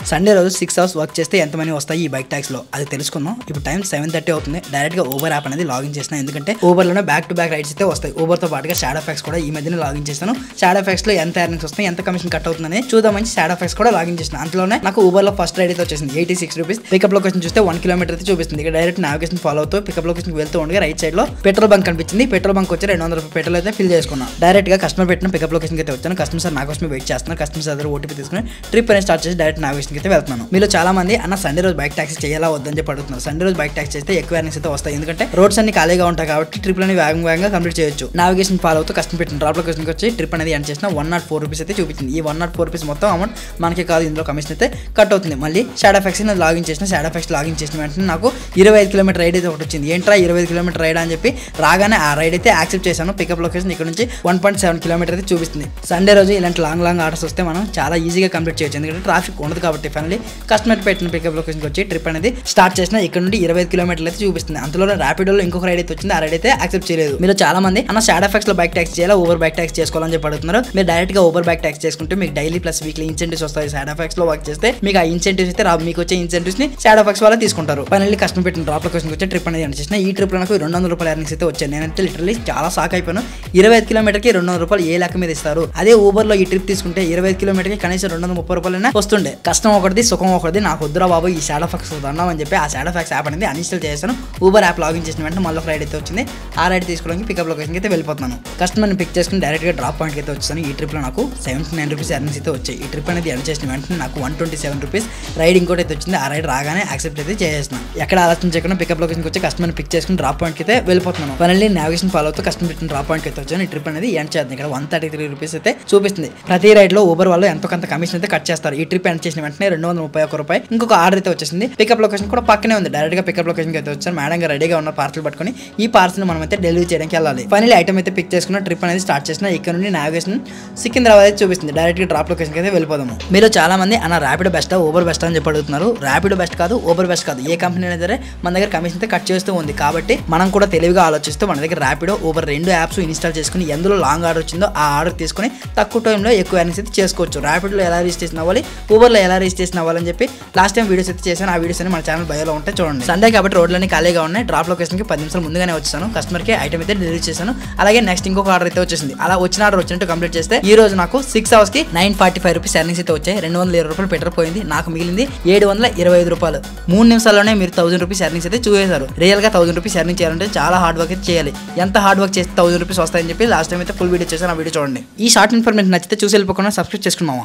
Sunday రోజు 6 hours work చేస్తే ఎంత మనీ వస్తాయి ఈ బైక్ ట్యాక్స్ లో అది తెలుసుకుందాం. ఇప్పుడు టైం 7:30 అవుతుంది. డైరెక్ట్ గా ఊబర్ యాప్ అనేది లాగిన్ చేసిన, ఎందుకంటే ఊబర్ లోనే బ్యాక్ టు బ్యాక్ రైడ్స్ అయితే వస్తాయి. ఊబర్ తో పాటుగా షాడో ఫ్యాక్స్ కూడా ఈ మధ్యన లాగిన్ చేస్తాను. షాడో ఫ్యాక్స్ లో ఎంత ఎర్నింగ్స్ వస్తాయి, ఎంత కమిషన్ కట్ అవుతుందని చూద్దామని షాడో ఫ్యాక్స్ కూడా లాగిన్ చేసిన. అంతలోనే నాకు ఊబర్ లో ఫస్ట్ రైడ్ అయితే వచ్చేసింది 86 రూపీస్. పికప్ లొకేషన్ చూస్తే 1 కిలోమీటర్ అయితే చూపిస్తుంది. ఇక డైరెక్ట్ నావిగేషన్ ఫాలో అవుతూ పికప్ లొకేషన్ వెళ్తూ ఉండగా రైట్ సైడ్ లో పెట్రోల్ బంక్ కనిపించింది. పెట్రోల్ బంక్ వచ్చి 200 రూపాయలు పెట్రోల్ అయితే ఫిల్ చేసుకున్నాను. డైరెక్ట్ గా కస్టమర్ పెట్టిన పికప్ లొకేషన్ అయితే వచ్చాను. కస్టమర్ సార్ నా కోసం వెయిట్ చేస్తున్నారు. కస్టమర్ సార్ ఓటీపీ తీసుకుని ట్రిప్ అనేది స్టార్ట్ చేసి డైరెక్ట్ నావిగేషన్ అయితే వెళ్తున్నాను. మీలో చాలా మంది అన్న సండే రోజు బైక్ ట్యాక్సీ చేయాలా వద్దని చెప్పి అడుగుతున్నారు. సండే రోజు బైక్ ట్యాక్సీ చేస్తే ఎక్కువ ఎర్నింగ్స్ అయితే వస్తాయి, ఎందుకంటే రోడ్స్ అన్ని ఖాళీగా ఉంటాయి కాబట్టి ట్రిప్ అనేది వేగంగా కంప్లీట్ చేయొచ్చు. నావిగేషన్ ఫాలో అవుతూ కస్టమర్ పెట్టిన డ్రాప్ లొకేషన్కి వచ్చి ట్రిప్ అనేది ఎండ్ చేసిన 104 రూపీస్ అయితే చూపించింది. ఈ 104 రూపీస్ మొత్తం అమౌంట్ మనకి కాదు, ఇందులో కమిషన్ అయితే కట్ అవుతుంది. మళ్ళీ షాడో ఫ్యాక్స్ లాగిన్ చేసిన. షాడో ఫ్యాక్స్ లాగిన్ చేసిన వెంటనే నాకు 25 కిలోమీటర్ రైడ్ అయితే ఒకటి వచ్చింది. ఏంట్రా 25 కిలోమీటర్ రైడ్ అని చెప్పి రాగానే ఆ రైడ్ అయితే యాక్సెప్ట్ చేశాను. పికప్ లొకేషన్ ఇక్కడ నుంచి 1.7 కిలోమీటర్ అయితే చూపిస్తుంది. సండే రోజు ఇలాంటి లాంగ్ ఆర్డర్స్ వస్తే మనం చాలా ఈజీగా కంప్లీట్ చేయొచ్చు, ఎందుకంటే ట్రాఫిక్ ఉండదు కాబట్టి. ఫైనల్లీ కస్టమర్ పెట్టిన పికప్ లొకేషన్కి వచ్చి ట్రిప్ అనేది స్టార్ట్ చేసిన. ఇక్కడ నుండి 25 కిలోమీటర్లు అయితే చూపిస్తుంది. అంతలో ర్యాపిడోలో ఇంకొక రైడ్ అయితే వచ్చింది. ఆ రైడ్ అయితే యాక్సెప్ట్ చేయలేదు. మీరు చాలా మంది అన్న షాడో ఫ్యాక్స్ లో బైక్ ట్యాక్స్ చేయాలా, ఊబర్ బైక్ ట్యాక్స్ చేసుకోవాలని చెప్పి అడుగుతున్నారు. మీరు డైరెక్ట్ గా ఊబర్ బైక్ ట్యాక్స్ చేసుకుంటే మీకు డైలీ ప్లస్ వీక్లీ ఇన్సెంటివ్స్ వస్తాయి. షాడో ఫ్యాక్స్ లో వర్క్ చేస్తే మీకు ఆ ఇన్సెంటివ్స్ అయితే మీకు వచ్చే ఇన్సెంటివ్స్ ని షాడో ఫ్యాక్స్ వల్ల తీసుకుంటారు. ఫైనల్లీ కస్టమర్ పెట్టిన డ్రాప్ లొకేషన్ వచ్చి ట్రిప్ అనేది ఎండ్ చేసిన. ఈ ట్రిప్ లో నాకు 200 రూపాయల ఎర్నింగ్స్ అయితే వచ్చాయి. నేనైతే లిటరల్లీ చాలా షాక్ అయిపోయాను. 25 కిలోమీటర్కి 200 రూపాయలు ఏ లెక్క మీద ఇస్తారు. అదే ఊబర్ లో ఈ ట్రిప్ తీసుకుంటే 25 కిలోమీటర్కి కనీసం 230 రూపాయలైనా వస్తుండే. కష్టం ఒకటి సుఖం ఒకటి. నాకు వద్దురా బాబు ఈ షాడో ఫ్యాక్స్ అన్నాం అని చెప్పి ఆ షాడో ఫ్యాక్స్ యాప్ అనేది అన్ఇన్స్టాల్ చేశాను. ఊబర్ యాప్ లాగిన్ చేసిన వెంటనే మళ్ళీ ఒక రైడ్ అయితే వచ్చింది. ఆ రైడ్ తీసుకోవడానికి పికప్ లొకేషన్కి అయితే వెళ్ళిపోతున్నాను. కస్టమర్ని పిక్ చేసుకుని డైరెక్ట్ గా డ్రాప్ పాయింట్కి అయితే వచ్చాను. ఈ ట్రిప్ లో నాకు 79 రూపీస్ ఎర్నింగ్స్ అయితే వచ్చాయి. ఈ ట్రిప్ అనేది ఎండ్ చేసిన వెంటనే నాకు 127 రూపీస్ రైడ్ ఇంకోటి అయితే వచ్చింది. ఆ రైడ్ రాగానే యాక్సెప్ట్ అయితే చేసేస్తున్నాను. ఎక్కడ ఆలోచించకుండా పికప్ లొకేషన్కి వచ్చి కస్టమర్ని పిక్ చేసుకుని డ్రాప్ పాయింట్కి అయితే వెళ్ళిపోతున్నాను. ఫైనల్లీ నావిగేషన్ ఫాలో అవుతూ కస్టమర్ పెట్టిన డ్రాప్ పాయింట్కి అయితే వచ్చాను. ఈ ట్రిప్ అనేది ఎండ్ చేద్దాం. ఇక్కడ 133 రూపీస్ అయితే చూపిస్తుంది. ప్రతి రైడ్ లో ఊబర్ వాళ్ళు ఎంతో కొంత కమిషన్ అయితే కట్ చేస్తారు. ఈ ట్రిప్ ఎండ్ చేసిన వెంటనే 231 రూపాయి ఇంకొక ఆర్డర్ అయితే వచ్చేసింది. పికప్ లొకేషన్ కూడా పక్కనే ఉంది. డైరెక్ట్ గా పికప్ లొకేషన్కి అయితే వచ్చాను. మేడం గారు రెడీగా ఉన్న పార్సల్ పట్టుకొని ఈ పార్సల్ మనం అయితే డెలివరీ చేయడానికి వెళ్ళాలి. ఫైనల్లీ ఐటమ్ అయితే పిక్ చేసుకున్న ట్రిప్ అనేది స్టార్ట్ చేసిన. ఇక్కడ నుండి నావిగేషన్ సికింద్రాబాద్ అయితే చూపిస్తుంది. డైరెక్ట్ గా డ్రాప్ లొకేషన్కి అయితే వెళ్ళిపోదాము. మీరు చాలా మంది అన్న ర్యాపిడో బెస్టా ఊబర్ బెస్ట్ అని చెప్పి అడుగుతున్నారు. ర్యాపిడో బెస్ట్ కాదు, ఊబర్ బెస్ట్ కాదు. ఏ కంపెనీ అయినా సరే మన దగ్గర కమిషన్ అయితే కట్ చేస్తూ ఉంది. కాబట్టి మనం కూడా తెలివిగా ఆలోచిస్తూ మన దగ్గర ర్యాపిడో ఊబర్ రెండు యాప్స్ ఇన్స్టాల్ చేసుకుని ఎందులో లాంగ్ ఆర్డర్ వచ్చిందో ఆ ఆర్డర్ తీసుకుని తక్కువ టైంలో ఎక్కువ ఎర్నింగ్స్ అయితే చేసుకోవచ్చు. ర్యాపిడోలో ఎలా రిజిస్ట్రేషన్ అవ్వాలి, ఊబర్లో ఎలా రిజిస్ట్రేషన్ అవ్వాలని చెప్పి లాస్ట్ టైం వీడియోస్ అయితే చేశాను. ఆ వీడియోస్ అని మన ఛానల్ బయోలో ఉంటాయి చూడండి. సండే కాబట్టి రోడ్లన్నీ ఖాళీగా ఉన్నాయి. డ్రాప్ లొకేషన్కి 10 నిమిషాలు ముందుగానే వచ్చాను. కస్టమర్కి ఐటమ్ అయితే డెలివరీ చేశాను. అలాగే నెక్స్ట్ ఇంకొక ఆర్డర్ అయితే వచ్చేసింది. అలా వచ్చిన ఆర్డర్ వచ్చినట్టు కంప్లీట్ చేస్తే ఈ రోజు నాకు 6 అవర్స్ కి 945 రూపీస్ ఎర్నింగ్స్ అయితే వచ్చాయి. 220 రూపాయలు పెట్రోల్ పోయింది. నాకు మిగిలింది 725 రూపాయలు. 3 నిమిషాల్లోనే మీరు 1000 రూపీస్ ఎర్నింగ్స్ అయితే చూసేశారు. రియల్ గా 1000 రూపీస్ ఎర్నింగ్ చేయాలంటే చాలా హార్డ్ వర్క్ అయితే చేయాలి. ఎంత హార్డ్ వర్క్ చేస్తే 1000 రూపీస్ వస్తాయని చెప్పి లాస్ట్ టైం అయితే ఫుల్ వీడియో చేశాను. ఆ వీడియో చూడండి. ఈ షార్ట్ ఇన్ఫర్మేషన్ నచ్చితే చూసి వెళ్ళిపోకుండా సబ్స్క్రైబ్ చేసుకున్నావా.